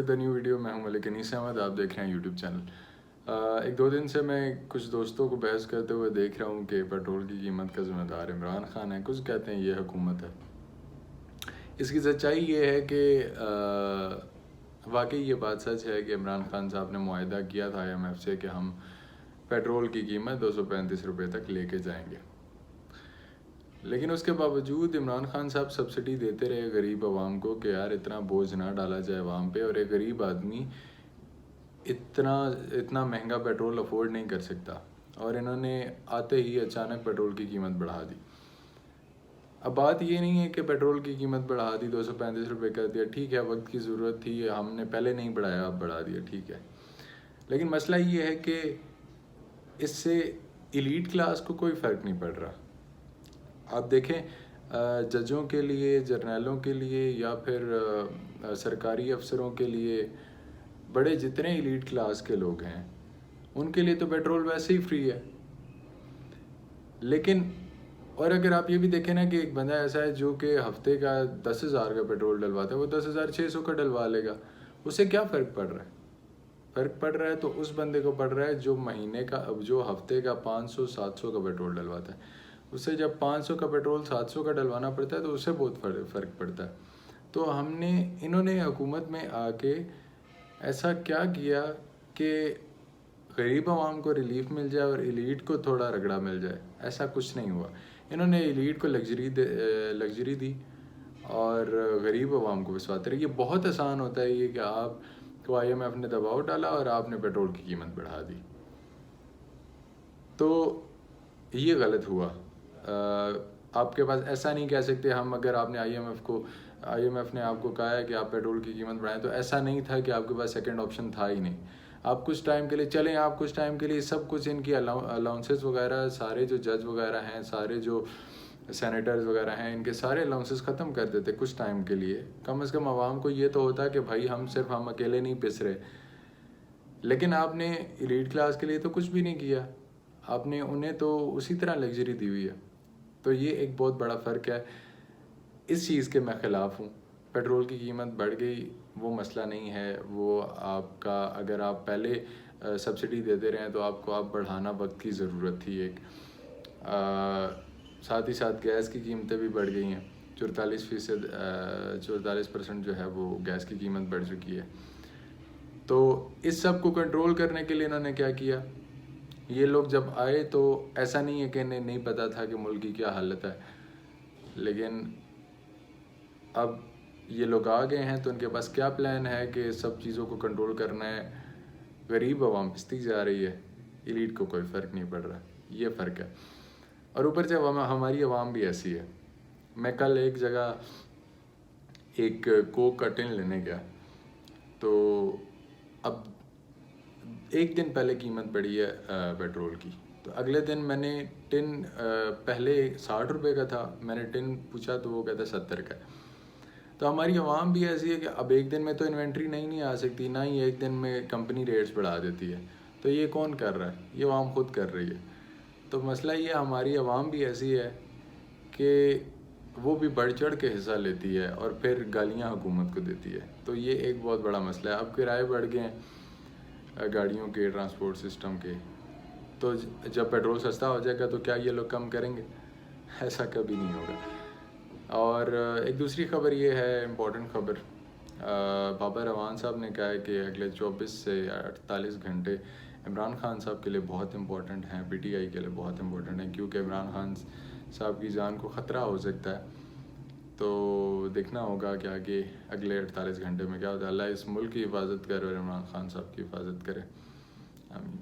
The new video. मैं हूं मलिक अनीस अहमद, आप देख रहे हैं यूट्यूब चैनल। एक दो दिन से मैं कुछ दोस्तों को बहस करते हुए देख रहा हूं कि पेट्रोल की कीमत का ज़िम्मेदार इमरान खान है, कुछ कहते हैं ये हुकूमत है। इसकी सच्चाई ये है कि वाकई ये बात सच है कि इमरान खान साहब ने मुआहदा किया था IMF से कि हम पेट्रोल की कीमत 235 रुपये तक लेके जाएंगे, लेकिन उसके बावजूद इमरान खान साहब सब्सिडी देते रहे गरीब आवाम को कि यार इतना बोझ ना डाला जाए आवाम पे, और एक गरीब आदमी इतना महंगा पेट्रोल अफोर्ड नहीं कर सकता। और इन्होंने आते ही अचानक पेट्रोल की कीमत बढ़ा दी। अब बात ये नहीं है कि पेट्रोल की कीमत बढ़ा दी, 235 रुपये कर दिया, ठीक है, वक्त की ज़रूरत थी, हमने पहले नहीं बढ़ाया, अब बढ़ा दिया, ठीक है। लेकिन मसला ये है कि इससे एलीट क्लास को कोई फ़र्क नहीं पड़ रहा। आप देखें, जजों के लिए, जर्नलों के लिए, या फिर सरकारी अफसरों के लिए, बड़े जितने एलीट क्लास के लोग हैं उनके लिए तो पेट्रोल वैसे ही फ्री है। लेकिन और अगर आप ये भी देखें ना कि एक बंदा ऐसा है जो कि हफ्ते का 10,000 का पेट्रोल डलवाता है, वो 10,600 का डलवा लेगा, उससे क्या फ़र्क पड़ रहा है? फ़र्क पड़ रहा है तो उस बंदे को पड़ रहा है जो महीने का, जो हफ्ते का 500-700 का पेट्रोल डलवाता है। उससे जब 500 का पेट्रोल 700 का डलवाना पड़ता है तो उससे बहुत फ़र्क पड़ता है। तो इन्होंने हुकूमत में आके ऐसा क्या किया कि गरीब आवाम को रिलीफ मिल जाए और एलीट को थोड़ा रगड़ा मिल जाए? ऐसा कुछ नहीं हुआ। इन्होंने एलीट को लग्जरी दी और गरीब आवाम को विश्वाते रहे। ये बहुत आसान होता है ये कि आपको IMF ने दबाव डाला और आपने पेट्रोल की कीमत बढ़ा दी, तो ये गलत हुआ। आपके पास ऐसा नहीं कह सकते हम, अगर आपने IMF ने आपको कहा है कि आप पेट्रोल की कीमत बढ़ाएं, तो ऐसा नहीं था कि आपके पास सेकंड ऑप्शन था ही नहीं। आप कुछ टाइम के लिए चलें, आप कुछ टाइम के लिए सब कुछ इनकी अलाउंसेस वगैरह, सारे जो जज वगैरह हैं, सारे जो सेनेटर्स वगैरह हैं, इनके सारे अलाउंसेस ख़त्म कर देते कुछ टाइम के लिए। कम से कम आवाम को ये तो होता कि भाई हम अकेले नहीं पिस रहे। लेकिन आपने एलीट क्लास के लिए तो कुछ भी नहीं किया, आपने उन्हें तो उसी तरह लग्जरी दी हुई है। तो ये एक बहुत बड़ा फ़र्क है। इस चीज़ के मैं ख़िलाफ़ हूँ। पेट्रोल की कीमत बढ़ गई वो मसला नहीं है, वो आपका, अगर आप पहले सब्सिडी देते रहे तो आपको आप बढ़ाना वक्त की ज़रूरत थी एक। साथ ही साथ गैस की कीमतें भी बढ़ गई हैं, 44% जो है वो गैस की कीमत बढ़ चुकी है। तो इस सब को कंट्रोल करने के लिए इन्होंने क्या किया? ये लोग जब आए तो ऐसा नहीं है कि इन्हें नहीं पता था कि मुल्क की क्या हालत है, लेकिन अब ये लोग आ गए हैं तो उनके पास क्या प्लान है कि सब चीज़ों को कंट्रोल करना है। गरीब आवाम पिसती जा रही है, एलीट को कोई फ़र्क नहीं पड़ रहा, ये फ़र्क है। और ऊपर से हमारी आवाम भी ऐसी है। मैं कल एक जगह एक कोक का टिन लेने गया, तो अब एक दिन पहले कीमत बढ़ी है पेट्रोल की, तो अगले दिन मैंने टिन, पहले 60 रुपये का था, मैंने टिन पूछा तो वो कहता 70 का। तो हमारी आवाम भी ऐसी है कि अब एक दिन में तो इन्वेंट्री नहीं आ सकती, ना ही एक दिन में कंपनी रेट्स बढ़ा देती है। तो ये कौन कर रहा है? ये आवाम खुद कर रही है। तो मसला ये, हमारी आवाम भी ऐसी है कि वो भी बढ़ चढ़ के हिस्सा लेती है और फिर गालियाँ हुकूमत को देती है। तो ये एक बहुत बड़ा मसला है। अब किराए बढ़ गए हैं गाड़ियों के, ट्रांसपोर्ट सिस्टम के, तो जब पेट्रोल सस्ता हो जाएगा तो क्या ये लोग कम करेंगे? ऐसा कभी नहीं होगा। और एक दूसरी खबर ये है, इम्पोर्टेंट खबर, बाबर रवान साहब ने कहा है कि अगले 24 से 48 घंटे इमरान खान साहब के लिए बहुत इंपॉर्टेंट हैं, PTI के लिए बहुत इंपॉर्टेंट हैं, क्योंकि इमरान खान साहब की जान को ख़तरा हो सकता है। तो देखना होगा कि आगे अगले 48 घंटे में क्या होता है। अल्लाह इस मुल्क की हिफाजत करे और इमरान खान साहब की हिफाजत करे। आमीन।